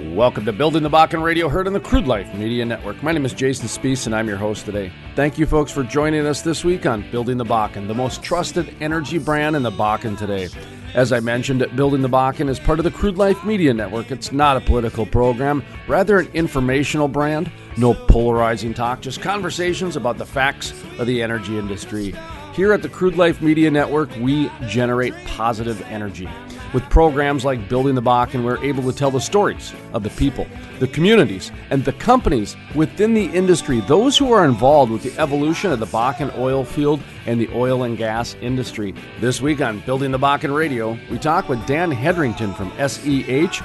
Welcome to Building the Bakken Radio, heard on the Crude Life Media Network. My name is Jason Spees, and I'm your host today. Thank you, folks, for joining us this week on Building the Bakken, the most trusted energy brand in the Bakken today. As I mentioned, Building the Bakken is part of the Crude Life Media Network. It's not a political program, rather an informational brand. No polarizing talk, just conversations about the facts of the energy industry. Here at the Crude Life Media Network, we generate positive energy. With programs like Building the Bakken, we're able to tell the stories of the people, the communities, and the companies within the industry, those who are involved with the evolution of the Bakken oil field and the oil and gas industry. This week on Building the Bakken Radio, we talk with Dan Hedrington from SEH.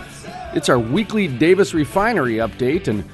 It's our weekly Davis Refinery update, and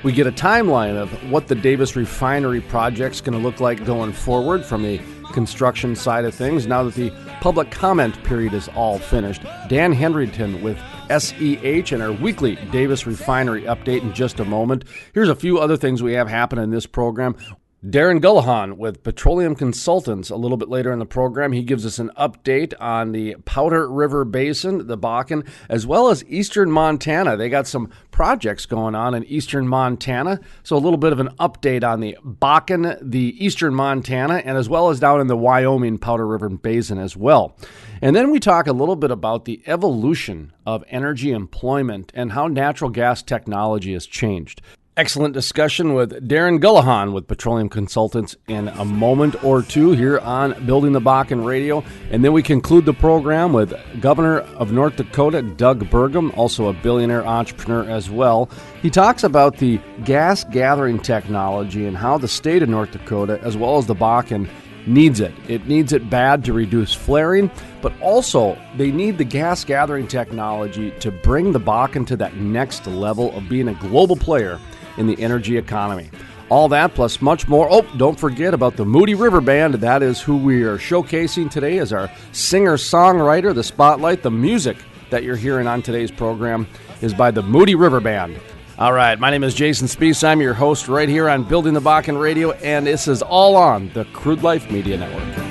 we get a timeline of what the Davis Refinery project's going to look like going forward from the construction side of things now that the public comment period is all finished. Dan Hedrington with SEH and our weekly Davis Refinery update in just a moment. Here's a few other things we have happening in this program. Darren Gollehon with Petroleum Consultants a little bit later in the program. He gives us an update on the Powder River Basin, the Bakken, as well as eastern Montana. They got some projects going on in eastern Montana. So a little bit of an update on the Bakken, the eastern Montana, and as well as down in the Wyoming Powder River Basin as well. And then we talk a little bit about the evolution of energy employment and how natural gas technology has changed. Excellent discussion with Darren Gollehon with Petroleum Consultants in a moment or two here on Building the Bakken Radio. And then we conclude the program with Governor of North Dakota, Doug Burgum, also a billionaire entrepreneur as well. He talks about the gas gathering technology and how the state of North Dakota, as well as the Bakken, needs it. It needs it bad to reduce flaring, but also they need the gas gathering technology to bring the Bakken to that next level of being a global player in the energy economy. All that plus much more. Oh, don't forget about the Moody River Band. That is who we are showcasing today as our singer-songwriter. The spotlight, the music that you're hearing on today's program is by the Moody River Band. All right, my name is Jason Spees. I'm your host right here on Building the Bakken Radio, and this is all on the Crude Life Media Network.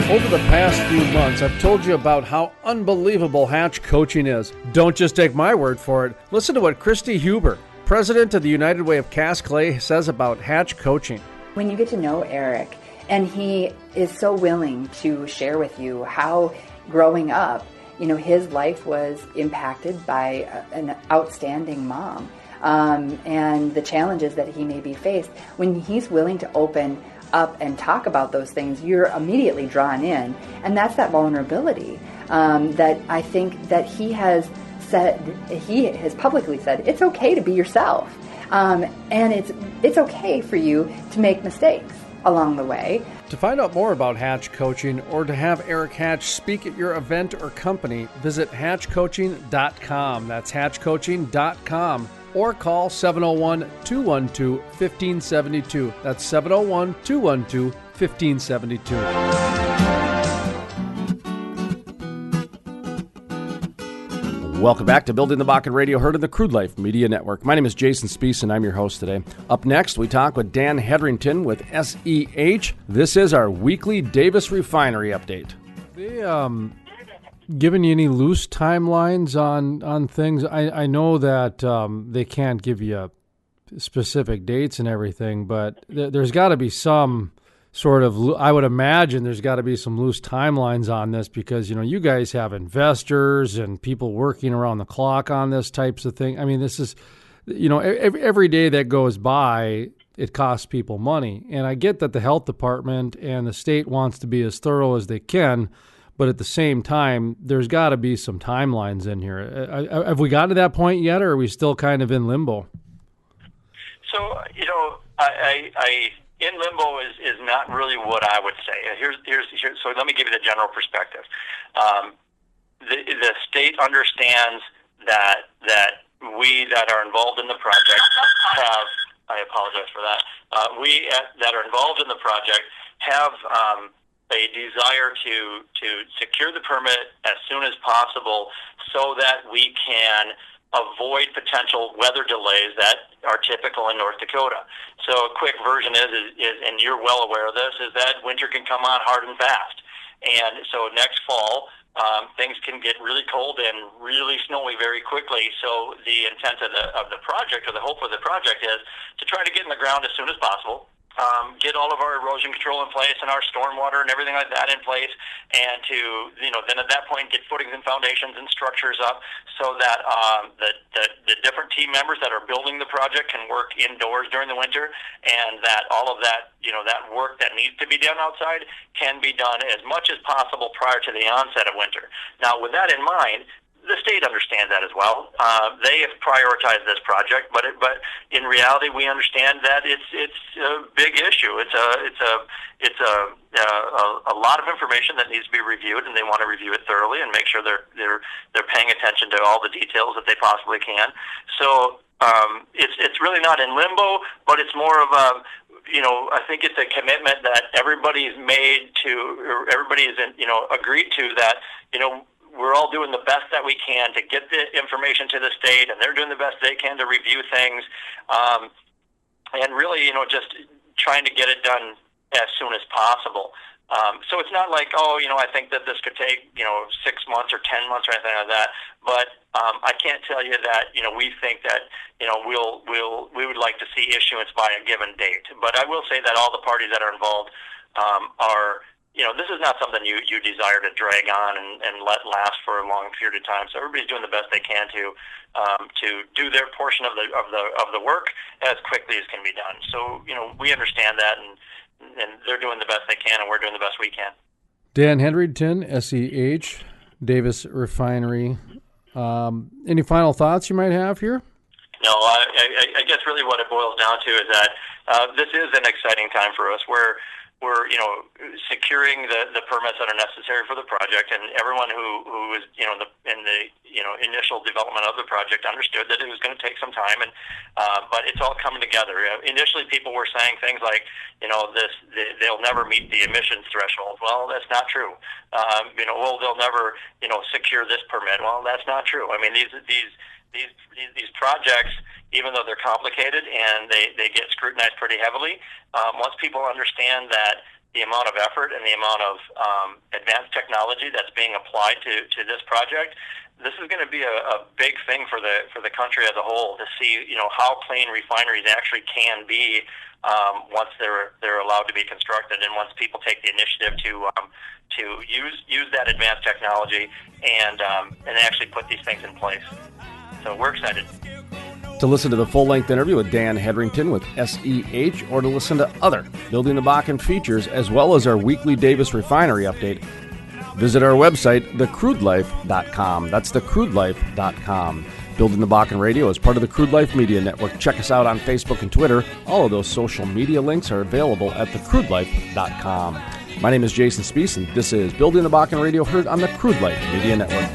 Over the past few months, I've told you about how unbelievable Hatch coaching is. Don't just take my word for it. Listen to what Christy Huber, president of the United Way of Cast Clay, says about Hatch coaching. When you get to know Eric, and he is so willing to share with you how growing up, his life was impacted by an outstanding mom, and the challenges that he may be faced. When he's willing to open up and talk about those things, you're immediately drawn in, and that's that vulnerability that I think that he has publicly said it's okay to be yourself, and it's okay for you to make mistakes along the way. To find out more about Hatch Coaching or to have Eric Hatch speak at your event or company, visit hatchcoaching.com. That's hatchcoaching.com. Or call 701-212-1572. That's 701-212-1572. Welcome back to Building the Bakken Radio, heard on the Crude Life Media Network. My name is Jason Spees, and I'm your host today. Up next, we talk with Dan Hedrington with SEH. This is our weekly Davis Refinery update. They given you any loose timelines on things? I know that they can't give you specific dates and everything, but there's got to be some sort of, I would imagine there's got to be some loose timelines on this because, you guys have investors and people working around the clock on this types of thing. I mean, this is, every day that goes by, it costs people money. And I get that the health department and the state wants to be as thorough as they can, but at the same time, there's got to be some timelines in here. Have we gotten to that point yet, or are we still kind of in limbo? So, I in limbo is not really what I would say. So let me give you the general perspective. The state understands that we that are involved in the project have. I apologize for that. We that are involved in the project have a desire to secure the permit as soon as possible so that we can avoid potential weather delays that are typical in North Dakota. So a quick version is, and you're well aware of this, is that winter can come on hard and fast. And so next fall, things can get really cold and really snowy very quickly. So the intent of the project, or the hope of the project, is to try to get in the ground as soon as possible. Get all of our erosion control in place and our stormwater and everything like that in place, and to, then at that point get footings and foundations and structures up so that the different team members that are building the project can work indoors during the winter, and that all of that, that work that needs to be done outside can be done as much as possible prior to the onset of winter. Now, with that in mind, the state understands that as well. They have prioritized this project, but in reality, we understand that it's a big issue. It's a lot of information that needs to be reviewed, and they want to review it thoroughly and make sure they're paying attention to all the details that they possibly can. So it's really not in limbo, but it's more of a, I think it's a commitment that everybody's made to, or everybody is agreed to, that we're all doing the best that we can to get the information to the state, and they're doing the best they can to review things, and really, just trying to get it done as soon as possible. So it's not like, I think that this could take, 6 months or 10 months or anything like that. But I can't tell you that, we think that, we would like to see issuance by a given date. But I will say that all the parties that are involved are, this is not something you desire to drag on and let last for a long period of time. So everybody's doing the best they can to do their portion of the work as quickly as can be done. So we understand that, and they're doing the best they can, and we're doing the best we can. Dan Hedrington, SEH, Davis Refinery. Any final thoughts you might have here? No, I guess really what it boils down to is that this is an exciting time for us. We're securing the permits that are necessary for the project, and everyone who was in the initial development of the project understood that it was going to take some time, and but it's all coming together. Initially, people were saying things like, they'll never meet the emissions threshold. Well, that's not true. They'll never secure this permit. Well, that's not true. I mean, these projects, even though they're complicated and they get scrutinized pretty heavily, once people understand that the amount of effort and the amount of advanced technology that's being applied to this project, this is going to be a big thing for the country as a whole, to see how clean refineries actually can be once they're allowed to be constructed, and once people take the initiative to use that advanced technology and actually put these things in place. So we're excited. To listen to the full-length interview with Dan Hedrington with SEH, or to listen to other Building the Bakken features, as well as our weekly Davis Refinery update, visit our website, thecrudelife.com. That's thecrudelife.com. Building the Bakken Radio is part of the Crude Life Media Network. Check us out on Facebook and Twitter. All of those social media links are available at thecrudelife.com. My name is Jason Spees, and this is Building the Bakken Radio, heard on the Crude Life Media Network.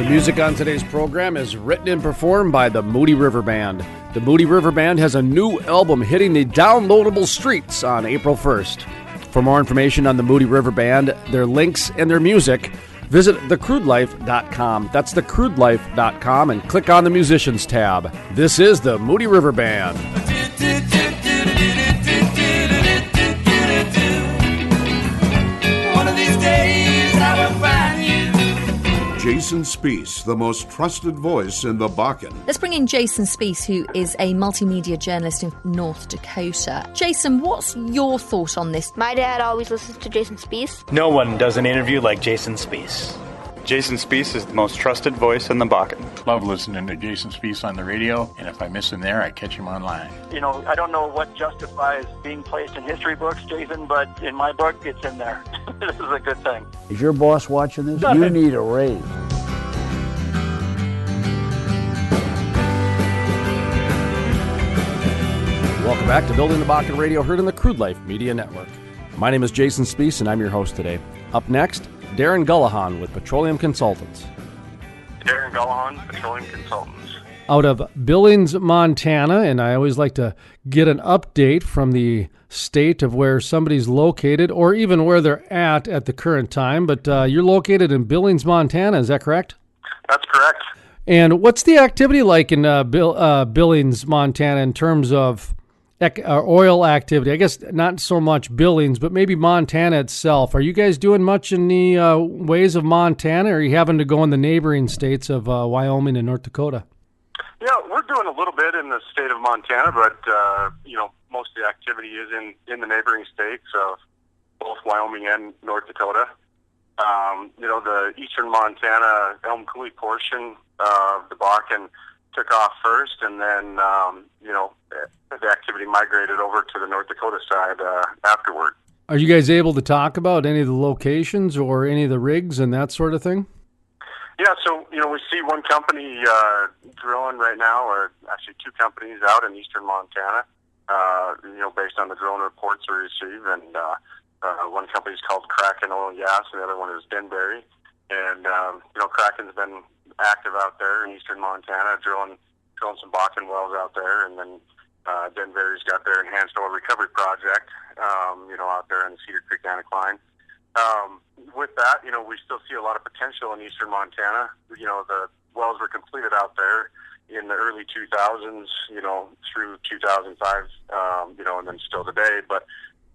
Music on today's program is written and performed by the Moody River Band. The Moody River Band has a new album hitting the downloadable streets on April 1st. For more information on the Moody River Band, their links, and their music, visit thecrudelife.com. That's thecrudelife.com, and click on the Musicians tab. This is the Moody River Band. One of these days I will find you. Jason Spees, the most trusted voice in the Bakken. Let's bring in Jason Spees, who is a multimedia journalist in North Dakota. Jason, what's your thought on this? My dad always listens to Jason Spees. No one does an interview like Jason Spees. Jason Spees is the most trusted voice in the Bakken. Love listening to Jason Spees on the radio, and if I miss him there, I catch him online. I don't know what justifies being placed in history books, Jason, but in my book, it's in there. This is a good thing. Is your boss watching this? You need a raise. Welcome back to Building the Bakken Radio, heard in the Crude Life Media Network. My name is Jason Spees, and I'm your host today. Up next, Darren Gollehon with Petroleum Consultants. Darren Gollehon, Petroleum Consultants. Out of Billings, Montana, and I always like to get an update from the state of where somebody's located or even where they're at the current time. But you're located in Billings, Montana, is that correct? That's correct. And what's the activity like in Billings, Montana in terms of oil activity? I guess not so much Billings, but maybe Montana itself. Are you guys doing much in the ways of Montana, or are you having to go in the neighboring states of Wyoming and North Dakota? Yeah, we're doing a little bit in the state of Montana, but most of the activity is in the neighboring states of both Wyoming and North Dakota. The eastern Montana Elm Coulee portion of the Bakken took off first, and then the activity migrated over to the North Dakota side afterward. Are you guys able to talk about any of the locations or any of the rigs and that sort of thing? Yeah, so, we see one company drilling right now, or actually two companies out in eastern Montana, based on the drilling reports we receive. And one company's called Kraken Oil and Gas, and the other one is Denbury. And, Kraken's been active out there in eastern Montana, drilling some Bakken wells out there. And then Denbury's got their enhanced oil recovery project, out there in the Cedar Creek Anticline. With that, we still see a lot of potential in eastern Montana. The wells were completed out there in the early 2000s, through 2005, and then still today. But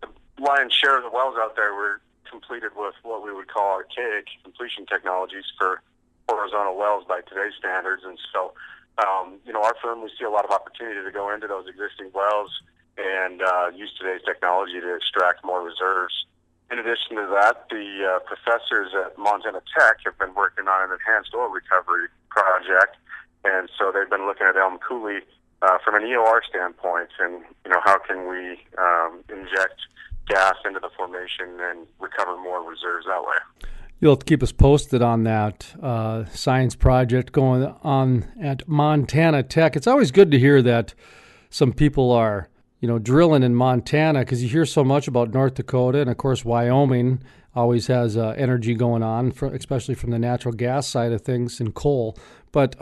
the lion's share of the wells out there were completed with what we would call archaic completion technologies for horizontal wells by today's standards. And so, our firm, we see a lot of opportunity to go into those existing wells and use today's technology to extract more reserves. In addition to that, the professors at Montana Tech have been working on an enhanced oil recovery project, and so they've been looking at Elm Coulee from an EOR standpoint, and how can we inject gas into the formation and recover more reserves that way. You'll have to keep us posted on that science project going on at Montana Tech. It's always good to hear that some people are drilling in Montana, because you hear so much about North Dakota, and of course Wyoming always has energy going on, especially from the natural gas side of things and coal. But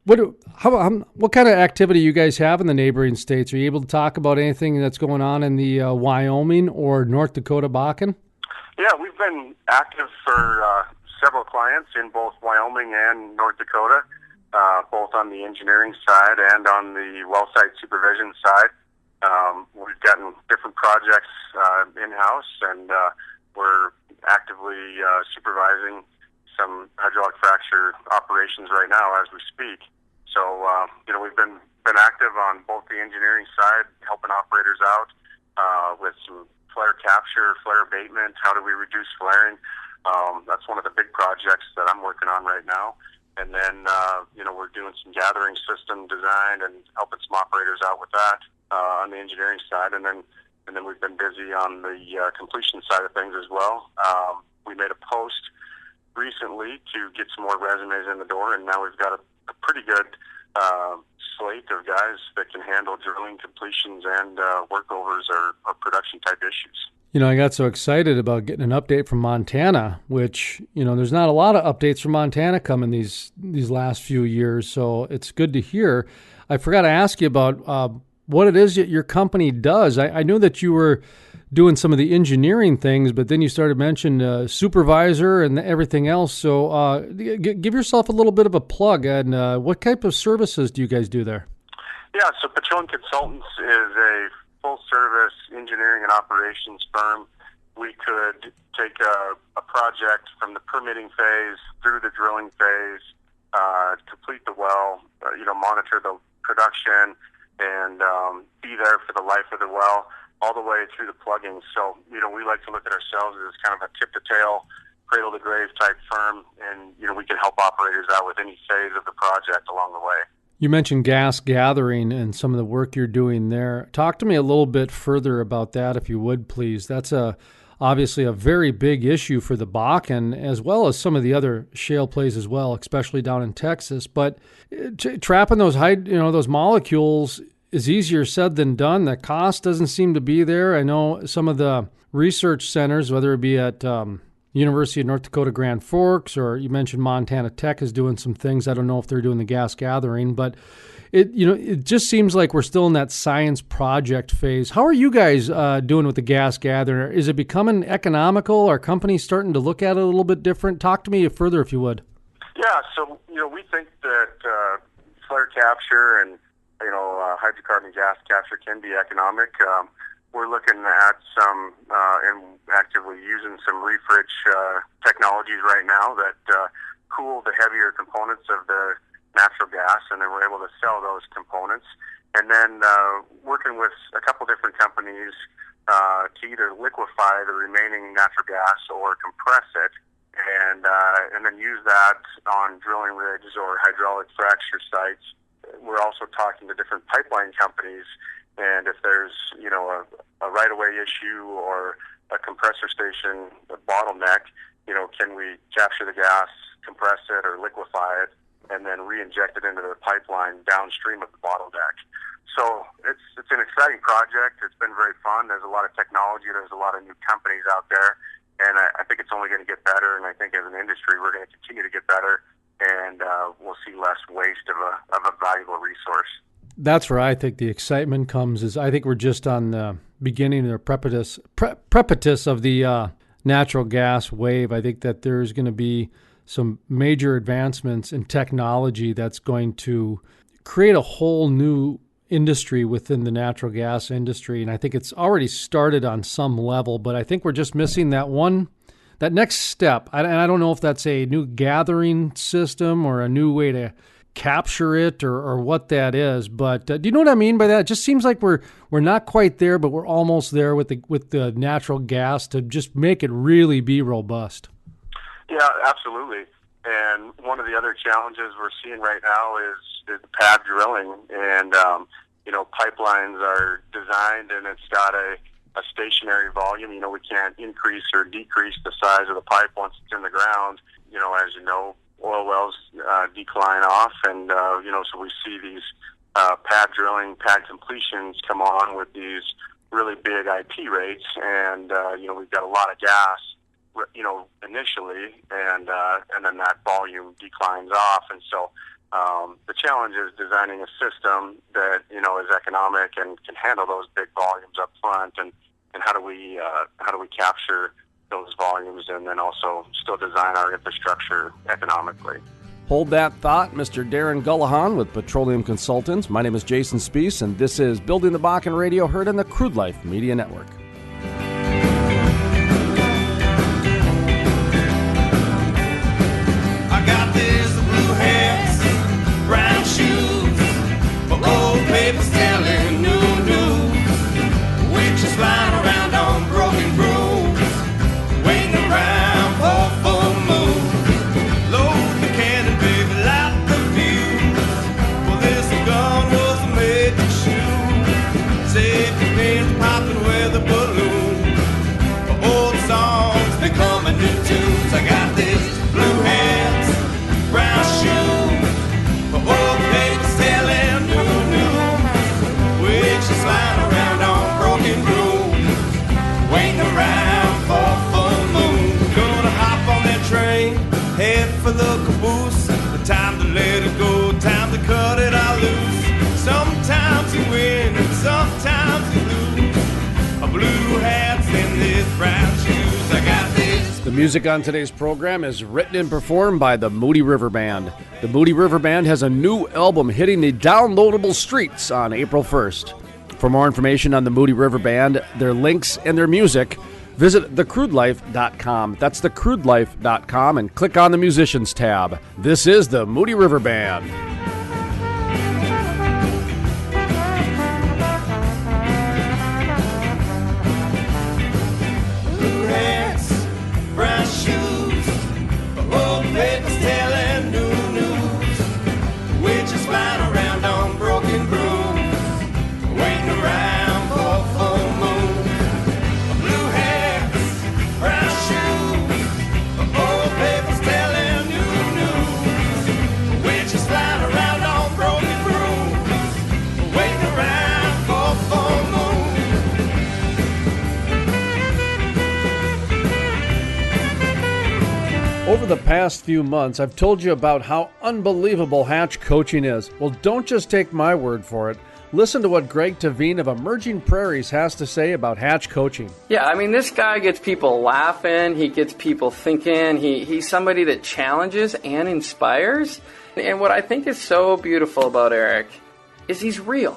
what kind of activity you guys have in the neighboring states? Are you able to talk about anything that's going on in the Wyoming or North Dakota Bakken? Yeah, we've been active for several clients in both Wyoming and North Dakota, both on the engineering side and on the well site supervision side. We've gotten different projects in-house, and we're actively supervising some hydraulic fracture operations right now as we speak. So, we've been active on both the engineering side, helping operators out with some flare capture, flare abatement. How do we reduce flaring? That's one of the big projects that I'm working on right now. And then, we're doing some gathering system design and helping some operators out with that on the engineering side. And then we've been busy on the completion side of things as well. We made a post recently to get some more resumes in the door, and now we've got a pretty good slate of guys that can handle drilling, completions, and workovers or production type issues. I got so excited about getting an update from Montana, which, there's not a lot of updates from Montana coming these last few years, so it's good to hear. I forgot to ask you about what it is that your company does. I knew that you were doing some of the engineering things, but then you started mentioning supervisor and everything else. So give yourself a little bit of a plug, and what type of services do you guys do there? Yeah, so Petroleum Consultants is a full-service engineering and operations firm. We could take a project from the permitting phase through the drilling phase, complete the well, monitor the production, and be there for the life of the well, all the way through the plugging. So, we like to look at ourselves as kind of a tip-to-tail, cradle-to-grave type firm, and, we can help operators out with any phase of the project along the way. You mentioned gas gathering and some of the work you're doing there. Talk to me a little bit further about that, if you would, please. That's obviously a very big issue for the Bakken, as well as some of the other shale plays as well, especially down in Texas. But trapping those those molecules is easier said than done. The cost doesn't seem to be there. I know some of the research centers, whether it be at University of North Dakota Grand Forks, or you mentioned Montana Tech is doing some things. I don't know if they're doing the gas gathering, but it just seems like we're still in that science project phase. How are you guys doing with the gas gathering? Is it becoming economical? Are companies starting to look at it a little bit different? Talk to me further if you would. Yeah, so we think that flare capture and hydrocarbon gas capture can be economic. We're looking at some and actively using some refrigerant technologies right now that cool the heavier components of the natural gas, and then we're able to sell those components. And then working with a couple different companies to either liquefy the remaining natural gas or compress it, and then use that on drilling rigs or hydraulic fracture sites. We're also talking to different pipeline companies, and if there's a right-of-way issue or a compressor station bottleneck, can we capture the gas, compress it, or liquefy it, and then re-inject it into the pipeline downstream of the bottleneck? So it's an exciting project. It's been very fun. There's a lot of technology. There's a lot of new companies out there, and I think it's only going to get better. And I think as an industry, we're going to continue to get better, and we'll see less waste of a valuable resource. That's where I think the excitement comes. Is I think we're just on the beginning or precipice of the natural gas wave. I think that there's going to be some major advancements in technology that's going to create a whole new industry within the natural gas industry. And I think it's already started on some level, but I think we're just missing that next step. And I don't know if that's a new gathering system or a new way to capture it or what that is. But do you know what I mean by that? It just seems like we're not quite there, but we're almost there with the natural gas to just make it really be robust. Yeah, absolutely. And one of the other challenges we're seeing right now is pad drilling. And, pipelines are designed and it's got a stationary volume. We can't increase or decrease the size of the pipe once it's in the ground. As you know, oil wells decline off. And, so we see these pad drilling, pad completions come on with these really big IP rates. And, we've got a lot of gas initially, and then that volume declines off. And so the challenge is designing a system that is economic and can handle those big volumes up front. And how do we capture those volumes and then also still design our infrastructure economically? Hold that thought, Mr. Darren Gollehon with Petroleum Consultants. My name is Jason Spees, and this is Building the Bakken Radio, heard on the Crude Life Media Network. Papers telling new news, witches flying around on broken brooms, waiting around for full moon. Load the cannon, baby, light the fuse. Well, this gun was made to shoot. Safety pins popping with a balloon. Old songs becoming new tunes. I got this blue hands, brown shoes, old papers telling new news. Witches flying around on broken brooms, waiting around for full moon. Gonna hop on that train, head for the caboose. The time to let it go, time to cut it all loose. Sometimes you win and sometimes you lose. A blue hat's in this brown shoes. I got this. The music on today's program is written and performed by the Moody River Band. The Moody River Band has a new album hitting the downloadable streets on April 1st. For more information on the Moody River Band, their links, and their music, visit thecrudelife.com. That's thecrudelife.com, and click on the Musicians tab. This is the Moody River Band. Papers telling new news, witches flying around on broken brooms, waiting around for full moon. Blue hats, brown shoes, old papers telling new news, witches flying around. last few months, I've told you about how unbelievable Hatch coaching is. Well, don't just take my word for it. Listen to what Greg Tavine of Emerging Prairies has to say about Hatch coaching. Yeah, I mean, this guy gets people laughing. He gets people thinking. He's somebody that challenges and inspires. And what I think is so beautiful about Eric is he's real.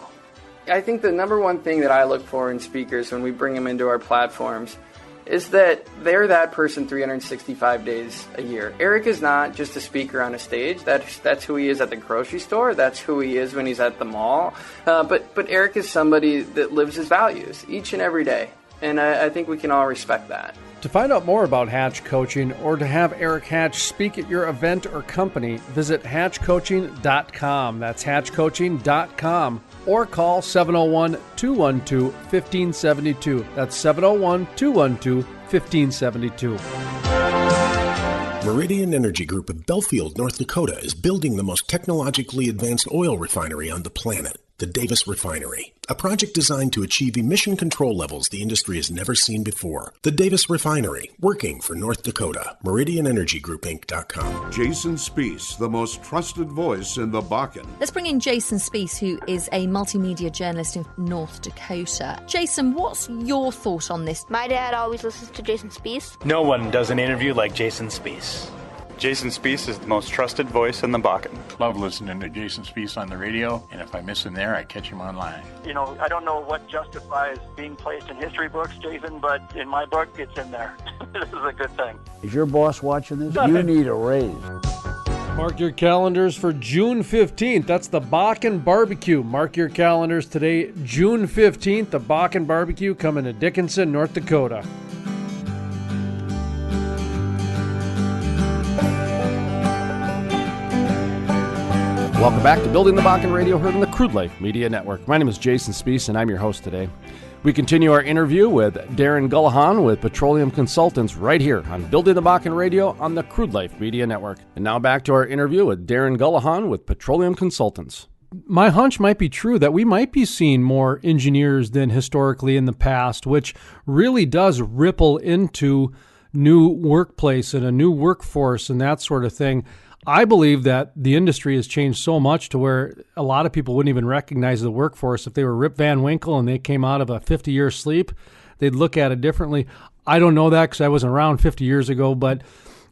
I think the number one thing that I look for in speakers when we bring them into our platforms is that they're that person 365 days a year. Eric is not just a speaker on a stage. That's who he is at the grocery store. That's who he is when he's at the mall. But Eric is somebody that lives his values each and every day. And I think we can all respect that. To find out more about Hatch Coaching or to have Eric Hatch speak at your event or company, visit hatchcoaching.com. That's hatchcoaching.com. Or call 701-212-1572. That's 701-212-1572. Meridian Energy Group of Belfield, North Dakota is building the most technologically advanced oil refinery on the planet, the Davis Refinery, a project designed to achieve emission control levels the industry has never seen before. The Davis Refinery, working for North Dakota. MeridianEnergyGroupInc.com. Jason Speece, the most trusted voice in the Bakken. Let's bring in Jason Speece, who is a multimedia journalist in North Dakota. Jason, what's your thought on this? My dad always listens to Jason Speece. No one does an interview like Jason Speece. Jason Speece is the most trusted voice in the Bakken. Love listening to Jason Speece on the radio, and if I miss him there, I catch him online. You know, I don't know what justifies being placed in history books, Jason, but in my book, it's in there. This is a good thing. Is your boss watching this? You need a raise. Mark your calendars for June 15th. That's the Bakken Barbecue. Mark your calendars today, June 15th, the Bakken Barbecue coming to Dickinson, North Dakota. Welcome back to Building the Bakken Radio, heard on the Crude Life Media Network. My name is Jason Speece, and I'm your host today. We continue our interview with Darren Gollehon with Petroleum Consultants right here on Building the Bakken Radio on the Crude Life Media Network. And now back to our interview with Darren Gollehon with Petroleum Consultants. My hunch might be true that we might be seeing more engineers than historically in the past, which really does ripple into new workplace and a new workforce and that sort of thing. I believe that the industry has changed so much to where a lot of people wouldn't even recognize the workforce. If they were Rip Van Winkle and they came out of a 50-year sleep, they'd look at it differently. I don't know that because I wasn't around 50 years ago, but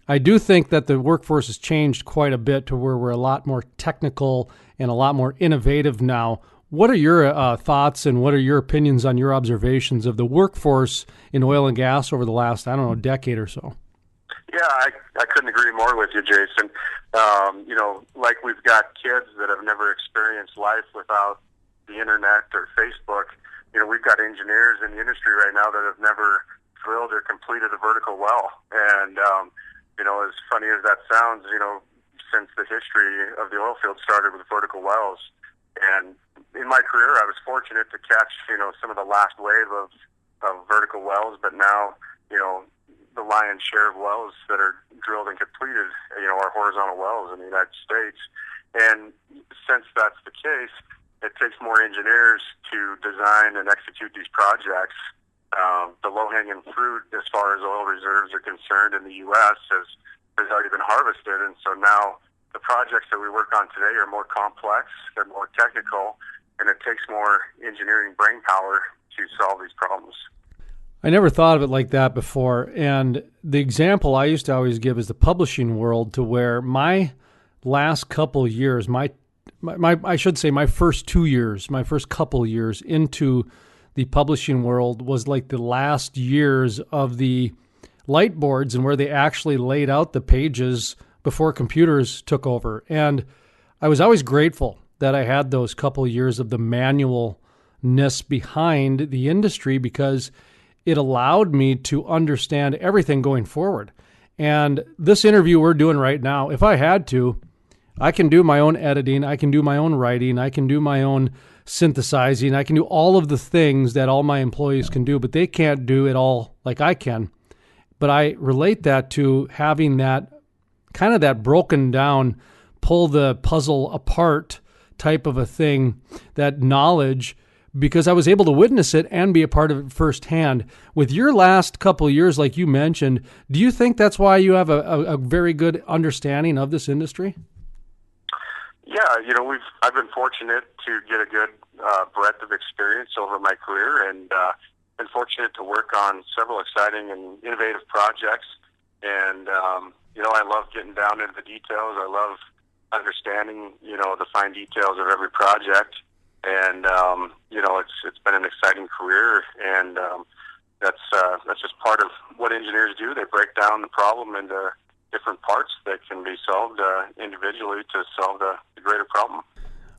I do think that the workforce has changed quite a bit to where we're a lot more technical and a lot more innovative now. What are your thoughts and what are your opinions on your observations of the workforce in oil and gas over the last, decade or so? Yeah, I couldn't agree more with you, Jason. You know, like we've got kids that have never experienced life without the internet or Facebook. You know, we've got engineers in the industry right now that have never drilled or completed a vertical well. And, you know, as funny as that sounds, you know, since the history of the oil field started with vertical wells. And in my career, I was fortunate to catch, you know, some of the last wave of vertical wells, but now, you know, the lion's share of wells that are drilled and completed, you know, are horizontal wells in the United States. And since that's the case, it takes more engineers to design and execute these projects. The low-hanging fruit as far as oil reserves are concerned in the U.S. has already been harvested. And so now the projects that we work on today are more complex, they're more technical, and it takes more engineering brain power to solve these problems. I never thought of it like that before. And the example I used to always give is the publishing world, to where my last couple years, my first 2 years, my first couple years into the publishing world was like the last years of the light boards and where they actually laid out the pages before computers took over. And I was always grateful that I had those couple years of the manualness behind the industry, because it allowed me to understand everything going forward. And this interview we're doing right now, if I had to, I can do my own editing, I can do my own writing, I can do my own synthesizing, I can do all of the things that all my employees can do, but they can't do it all like I can. But I relate that to having that kind of that broken down, pull the puzzle apart type of a thing, that knowledge because I was able to witness it and be a part of it firsthand. With your last couple of years, like you mentioned, do you think that's why you have a very good understanding of this industry? Yeah, I've been fortunate to get a good breadth of experience over my career, and been fortunate to work on several exciting and innovative projects. And I love getting down into the details. I love understanding the fine details of every project. And it's been an exciting career, and that's just part of what engineers do. They break down the problem into different parts that can be solved individually to solve the greater problem.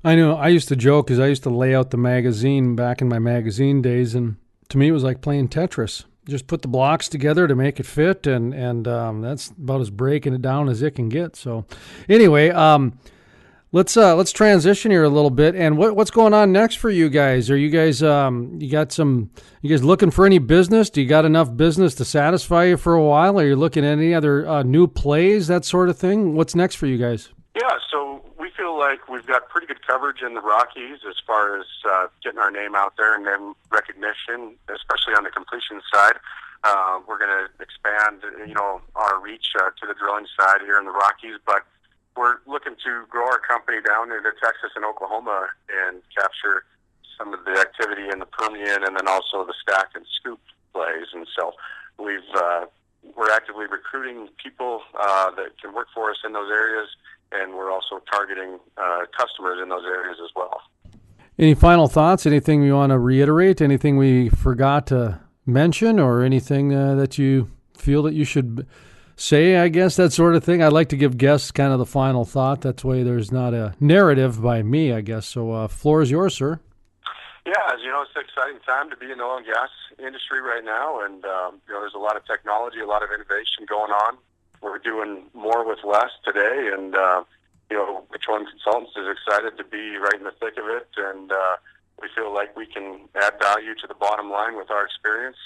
I know. I used to joke because I used to lay out the magazine back in my magazine days, and to me it was like playing Tetris. Just put the blocks together to make it fit, and that's about as breaking it down as it can get. So anyway, let's transition here a little bit. And what's going on next for you guys? Are you guys you guys looking for any business? Do you got enough business to satisfy you for a while? Are you looking at any other new plays, that sort of thing? What's next for you guys? Yeah, so we feel like we've got pretty good coverage in the Rockies as far as getting our name out there and then recognition, especially on the completion side. We're going to expand, our reach to the drilling side here in the Rockies, but we're looking to grow our company down into Texas and Oklahoma and capture some of the activity in the Permian and then also the stack and scoop plays. And so we're actively recruiting people that can work for us in those areas, and we're also targeting customers in those areas as well. Any final thoughts? Anything you want to reiterate? Anything we forgot to mention, or anything that you feel that you should say, I guess, that sort of thing? I'd like to give guests kind of the final thought. That's way there's not a narrative by me, I guess. So floor is yours, sir. Yeah, as you know, it's an exciting time to be in the oil and gas industry right now, and there's a lot of technology, a lot of innovation going on. We're doing more with less today, and Petroleum Consultants is excited to be right in the thick of it, and we feel like we can add value to the bottom line with our experience.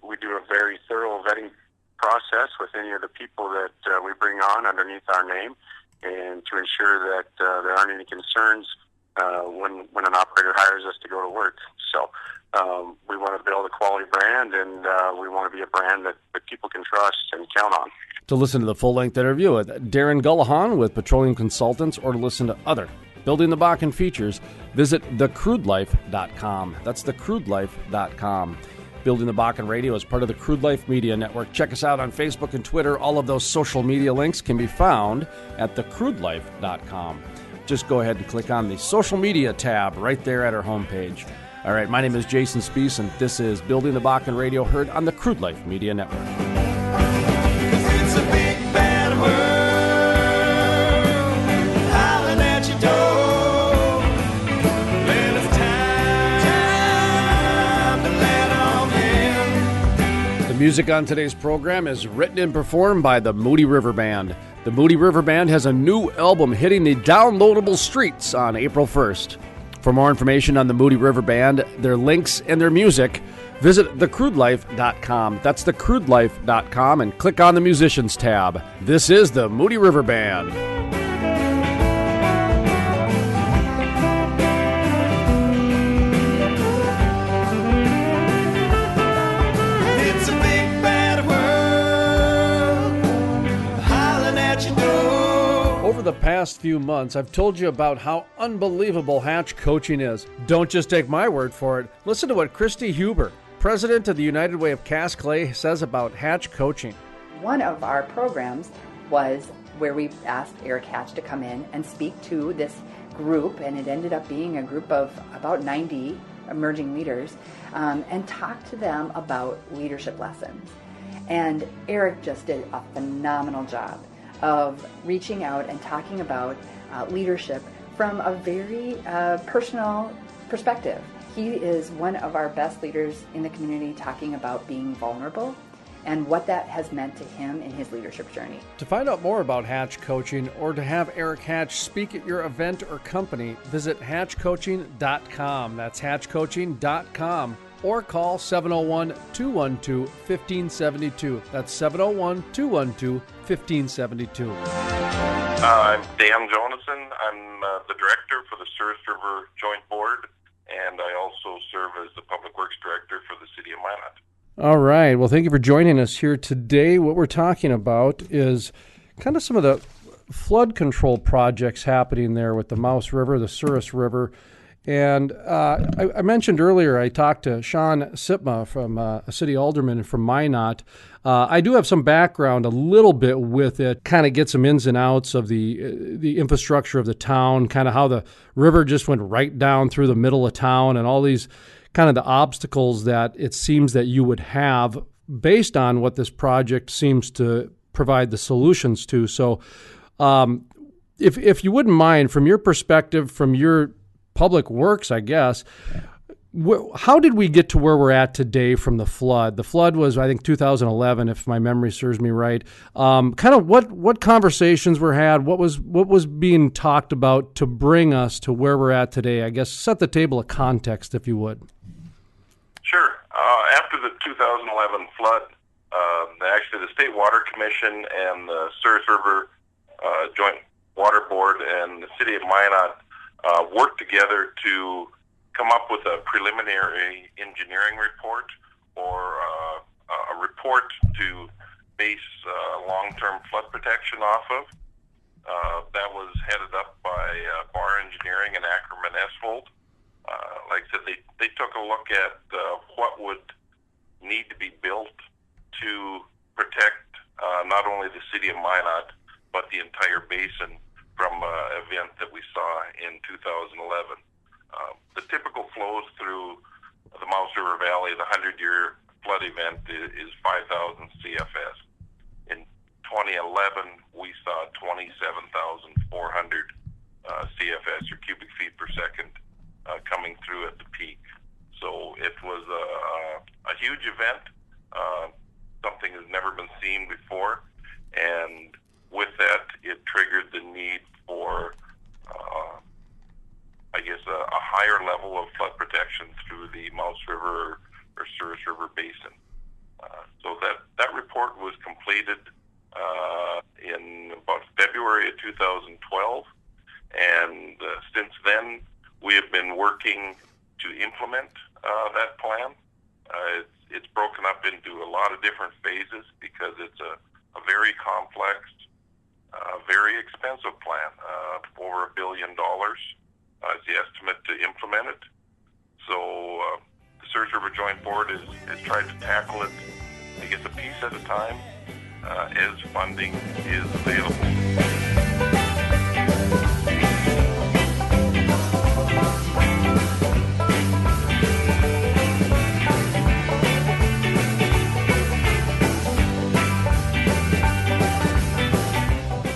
We do a very thorough vetting process with any of the people that we bring on underneath our name, and to ensure that there aren't any concerns when an operator hires us to go to work. So we want to build a quality brand, and we want to be a brand that people can trust and count on. To listen to the full-length interview with Darren Gollehon with Petroleum Consultants, or to listen to other Building the Bakken features, visit thecrudelife.com. That's thecrudelife.com. Building the Bakken Radio is part of the Crude Life Media Network. Check us out on Facebook and Twitter. All of those social media links can be found at thecrudelife.com. Just go ahead and click on the social media tab right there at our homepage. All right, my name is Jason Spees, and this is Building the Bakken Radio, heard on the Crude Life Media Network. It's a big bad world. Music on today's program is written and performed by the Moody River Band. The Moody River Band has a new album hitting the downloadable streets on April 1st. For more information on the Moody River Band, their links, and their music, visit thecrudelife.com. That's thecrudelife.com, and click on the Musicians tab. This is the Moody River Band. Over the past few months, I've told you about how unbelievable hatch coaching is. Don't just take my word for it. Listen to what Christy Huber, president of the United Way of Cast Clay, says about hatch coaching. One of our programs was where we asked Eric Hatch to come in and speak to this group, and it ended up being a group of about 90 emerging leaders, and talk to them about leadership lessons. And Eric just did a phenomenal job of reaching out and talking about leadership from a very personal perspective. He is one of our best leaders in the community, talking about being vulnerable and what that has meant to him in his leadership journey. To find out more about Hatch Coaching, or to have Eric Hatch speak at your event or company, visit hatchcoaching.com. That's hatchcoaching.com. Or call 701-212-1572. That's 701-212-1572. I'm Dan Jonathan. I'm the director for the Souris River Joint Board. and I also serve as the Public Works Director for the City of Minot. All right. Well, thank you for joining us here today. What we're talking about is kind of some of the flood control projects happening there with the Mouse River, the Souris River. And I mentioned earlier, I talked to Sean Sipma from a city alderman from Minot. I do have some background a little bit with it, kind of get some ins and outs of the infrastructure of the town, kind of how the river just went right down through the middle of town and all these kind of the obstacles that it seems that you would have based on what this project seems to provide the solutions to. So if you wouldn't mind, from your perspective, from your public works, I guess, how did we get to where we're at today from the flood? The flood was, I think, 2011, if my memory serves me right. Kind of what conversations were had, what was being talked about to bring us to where we're at today? I guess set the table of context, if you would. Sure. After the 2011 flood, actually the State Water Commission and the Souris River Joint Water Board and the City of Minot worked together to come up with a preliminary engineering report, or a report to base long-term flood protection off of. That was headed up by Bar Engineering and Ackerman Esfold. Like I said, they took a look at what would need to be built to protect not only the city of Minot, but the entire basin from an event that we saw in 2011. The typical flows through the Mouse River Valley, the 100-year flood event, is 5,000 CFS. In 2011, we saw 27,400 CFS, or cubic feet per second, coming through at the peak. So it was a huge event, something that's never been seen before, and with that, it triggered the need for, I guess, a higher level of flood protection through the Mouse River or Souris River Basin. So that report was completed in about February of 2012, and since then, we have been working to implement that plan. It's broken up into a lot of different phases because it's a very complex, very expensive plan, over $1 billion is the estimate to implement it. So the Souris River Joint Board has tried to tackle it, I guess, a piece at a time as funding is available.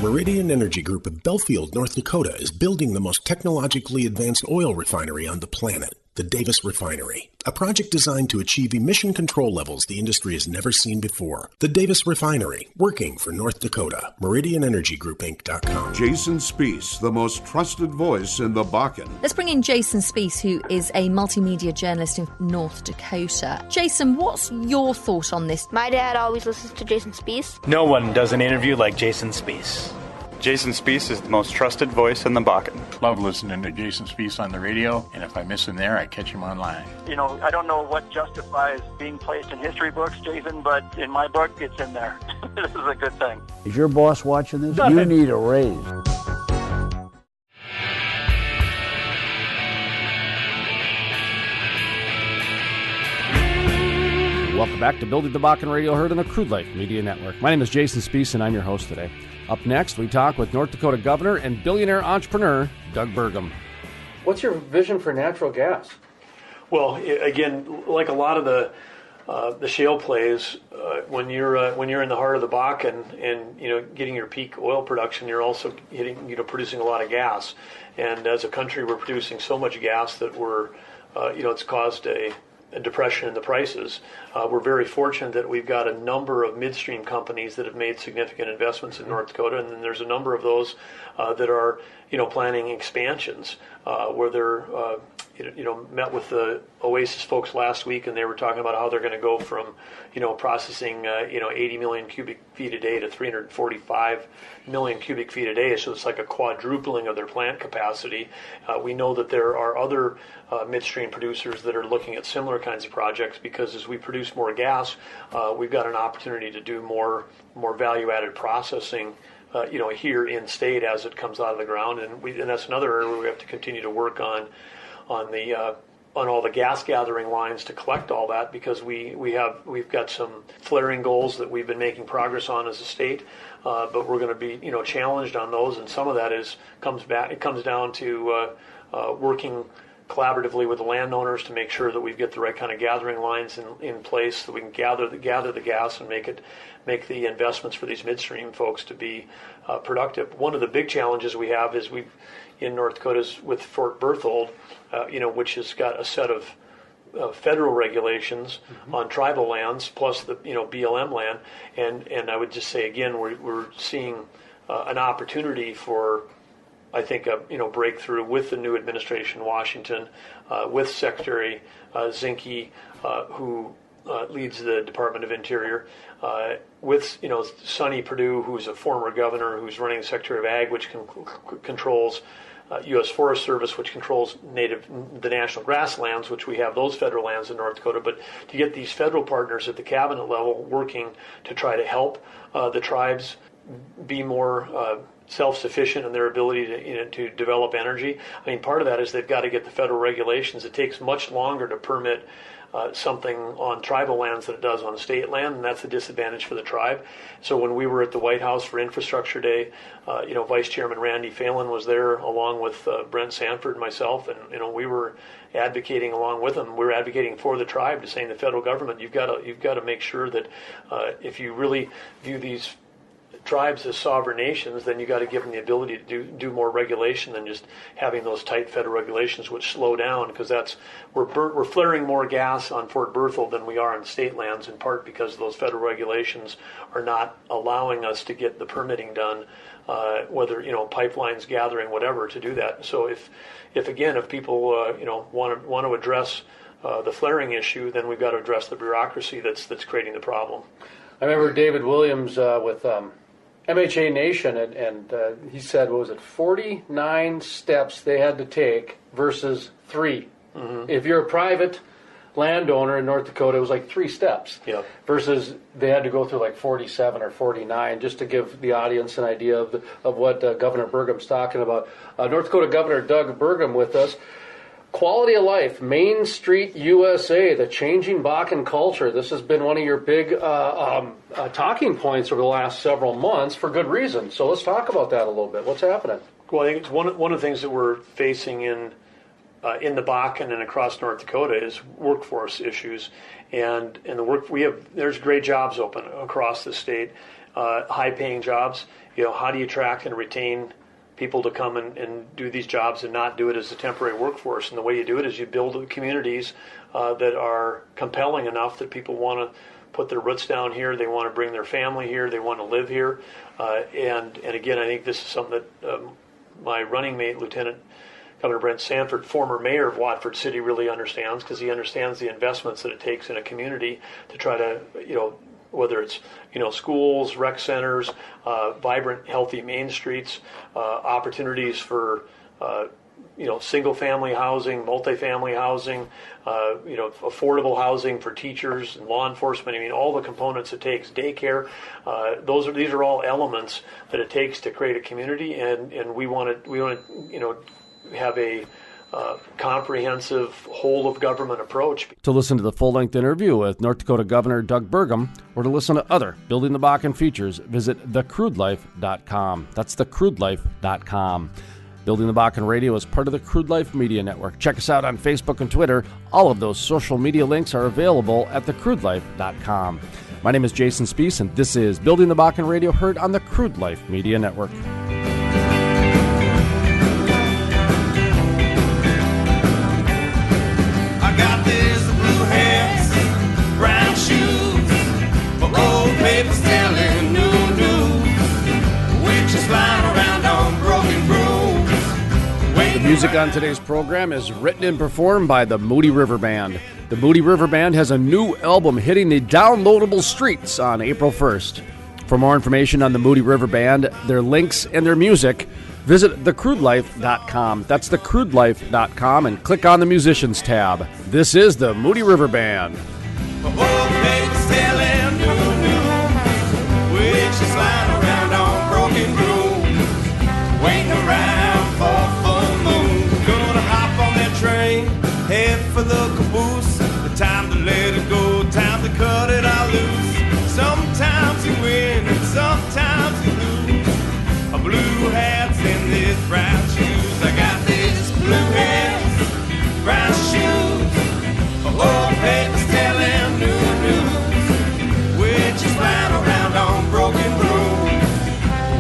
Meridian Energy Group of Belfield, North Dakota is building the most technologically advanced oil refinery on the planet, the Davis Refinery, a project designed to achieve emission control levels the industry has never seen before. The Davis Refinery, working for North Dakota. MeridianEnergyGroupInc.com. Jason Speece, the most trusted voice in the Bakken. Let's bring in Jason Speece, who is a multimedia journalist in North Dakota. Jason, what's your thought on this? My dad always listens to Jason Speece. No one does an interview like Jason Speece. Jason Speece is the most trusted voice in the Bakken. Love listening to Jason Speece on the radio, and if I miss him there, I catch him online. You know, I don't know what justifies being placed in history books, Jason, but in my book, it's in there. This is a good thing. Is your boss watching this? You need a raise. Welcome back to Building the Bakken Radio, heard on the Crude Life Media Network. My name is Jason Speece, and I'm your host today. Up next, we talk with North Dakota Governor and billionaire entrepreneur Doug Burgum. What's your vision for natural gas? Well, again, like a lot of the shale plays, when you're in the heart of the Bakken and getting your peak oil production, you're also producing a lot of gas. And as a country, we're producing so much gas that it's caused a depression in the prices. We're very fortunate that we've got a number of midstream companies that have made significant investments in North Dakota, and then there's a number of those that are planning expansions where they're met with the Oasis folks last week, and they were talking about how they're going to go from, processing, 80 million cubic feet a day to 345 million cubic feet a day. So it's like a quadrupling of their plant capacity. We know that there are other midstream producers that are looking at similar kinds of projects, because as we produce more gas, we've got an opportunity to do more value-added processing here in state as it comes out of the ground, and that's another area where we have to continue to work on all the gas gathering lines to collect all that, because we've got some flaring goals that we've been making progress on as a state, but we're going to be challenged on those, and some of that comes down to working collaboratively with the landowners to make sure that we get the right kind of gathering lines in place, so we can gather the gas and make the investments for these midstream folks to be productive. One of the big challenges we have is in North Dakota is with Fort Berthold, which has got a set of federal regulations on tribal lands plus the BLM land, and I would just say again we're seeing an opportunity for, I think, a breakthrough with the new administration in Washington, with Secretary Zinke, who leads the Department of Interior, with Sonny Perdue, who's a former governor, who's running the Secretary of Ag, which controls U.S. Forest Service, which controls the national grasslands, which we have those federal lands in North Dakota. But to get these federal partners at the cabinet level working to try to help the tribes be more self-sufficient in their ability to develop energy. I mean, part of that is they've got to get the federal regulations. It takes much longer to permit something on tribal lands than it does on state land, and that's a disadvantage for the tribe. So when we were at the White House for Infrastructure Day, Vice Chairman Randy Phelan was there along with Brent Sanford and myself, and we were advocating along with them. We were advocating for the tribe, to saying the federal government, you've got to make sure that if you really view these tribes as sovereign nations, then you got to give them the ability to do more regulation than just having those tight federal regulations, which slow down, because we're flaring more gas on Fort Berthold than we are on state lands, in part because those federal regulations are not allowing us to get the permitting done, whether pipelines, gathering, whatever, to do that. So if people want to address the flaring issue, then we've got to address the bureaucracy that's creating the problem. I remember David Williams with MHA Nation, and he said, 49 steps they had to take versus 3. Mm-hmm. If you're a private landowner in North Dakota, it was like 3 steps. Yeah. Versus they had to go through like 47 or 49, just to give the audience an idea of what Governor Burgum's talking about. North Dakota Governor Doug Burgum with us. Quality of life, Main Street USA, the changing Bakken culture. This has been one of your big talking points over the last several months for good reason. So let's talk about that a little bit. What's happening? Well, I think it's one of the things that we're facing in the Bakken and across North Dakota is workforce issues, and the work we have. There's great jobs open across the state, high-paying jobs. How do you attract and retain people to come and do these jobs and not do it as a temporary workforce? And the way you do it is you build communities that are compelling enough that people want to put their roots down here, they want to bring their family here, they want to live here. And again, I think this is something that my running mate, Lieutenant Governor Brent Sanford, former mayor of Watford City, really understands, because he understands the investments that it takes in a community to try to, whether it's schools, rec centers, vibrant, healthy main streets, opportunities for single-family housing, multifamily housing, affordable housing for teachers and law enforcement. I mean, all the components it takes, daycare. These are all elements that it takes to create a community, and we want to have a comprehensive whole-of-government approach. To listen to the full-length interview with North Dakota Governor Doug Burgum, or to listen to other Building the Bakken features, visit thecrudelife.com. That's thecrudelife.com. Building the Bakken Radio is part of the Crude Life Media Network. Check us out on Facebook and Twitter. All of those social media links are available at thecrudelife.com. My name is Jason Spees, and this is Building the Bakken Radio, heard on the Crude Life Media Network. Papers telling new witches flying around on broken brooms. The Music on today's program is written and performed by the Moody River Band. The Moody River Band has a new album hitting the downloadable streets on April 1st. For more information on the Moody River Band, their links, and their music, visit thecrudelife.com. That's thecrudelife.com and click on the Musicians tab. This is the Moody River Band. Head for the caboose, the time to let it go, time to cut it all loose. Sometimes you win and sometimes you lose. A blue hat's in these brown shoes. I got these blue hats, brown shoes. Old papers telling new news. Witches flying around on broken brooms,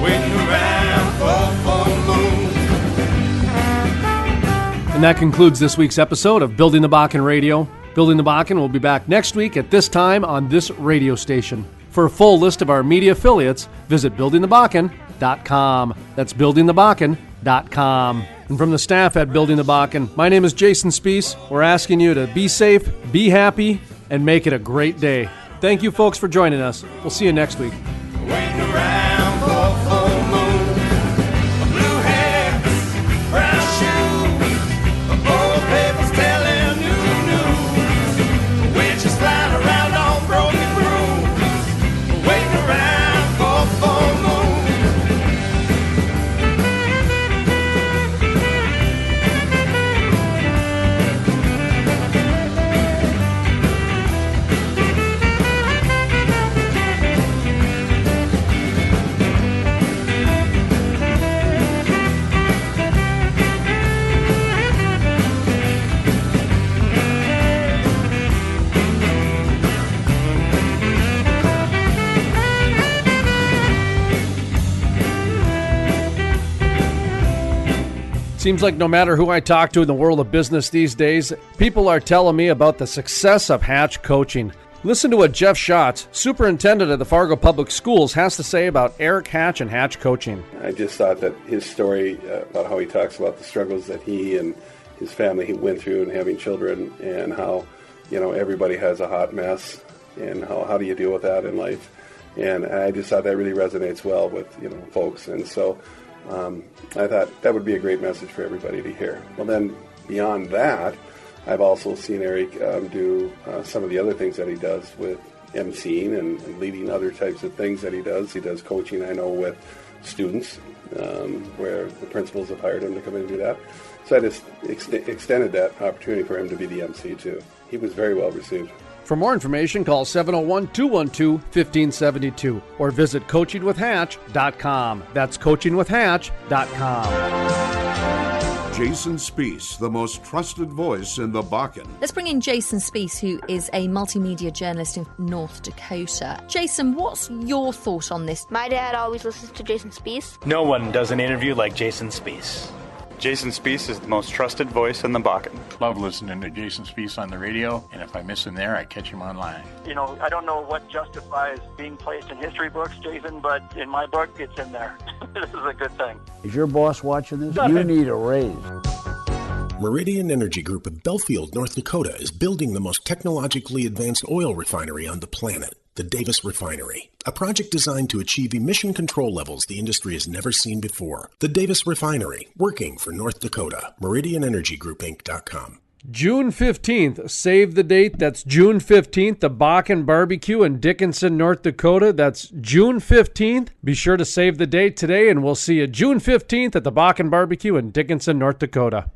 waiting around for full moon. And that concludes this week's episode of Building the Bakken Radio. Building the Bakken will be back next week at this time on this radio station. For a full list of our media affiliates, visit buildingthebakken.com. That's buildingthebakken.com. And from the staff at Building the Bakken, my name is Jason Spees. We're asking you to be safe, be happy, and make it a great day. Thank you, folks, for joining us. We'll see you next week. Waiting around for full moon. Blue hats, brown shoes. Old papers telling new news. Witches flying around on broken brooms, waiting around for full moon. Seems like no matter who I talk to in the world of business these days, people are telling me about the success of Hatch coaching. Listen to what Jeff Schatz, superintendent of the Fargo Public Schools, has to say about Eric Hatch and Hatch coaching. I just thought that his story about how he talks about the struggles that he and his family went through and having children, and how, everybody has a hot mess, and how do you deal with that in life. And I just thought that really resonates well with, folks. And so I thought that would be a great message for everybody to hear. Well, then beyond that, I've also seen Eric do some of the other things that he does with emceeing and leading other types of things that he does. He does coaching, I know, with students, where the principals have hired him to come in and do that. So I just extended that opportunity for him to be the MC too. He was very well received. For more information, call 701-212-1572 or visit coachingwithhatch.com. That's coachingwithhatch.com. Jason Spees, the most trusted voice in the Bakken. Let's bring in Jason Spees, who is a multimedia journalist in North Dakota. Jason, what's your thought on this? My dad always listens to Jason Spees. No one does an interview like Jason Spees. Jason Spees is the most trusted voice in the Bakken. Love listening to Jason Spees on the radio, and if I miss him there, I catch him online. I don't know what justifies being placed in history books, Jason, but in my book, it's in there. This is a good thing. Is your boss watching this? You need a raise. Meridian Energy Group of Belfield, North Dakota is building the most technologically advanced oil refinery on the planet, the Davis Refinery, a project designed to achieve emission control levels the industry has never seen before. The Davis Refinery, working for North Dakota. MeridianEnergyGroupInc.com. June 15th, save the date. That's June 15th, the Bakken Barbecue in Dickinson, North Dakota. That's June 15th. Be sure to save the date today, and we'll see you June 15th at the Bakken Barbecue in Dickinson, North Dakota.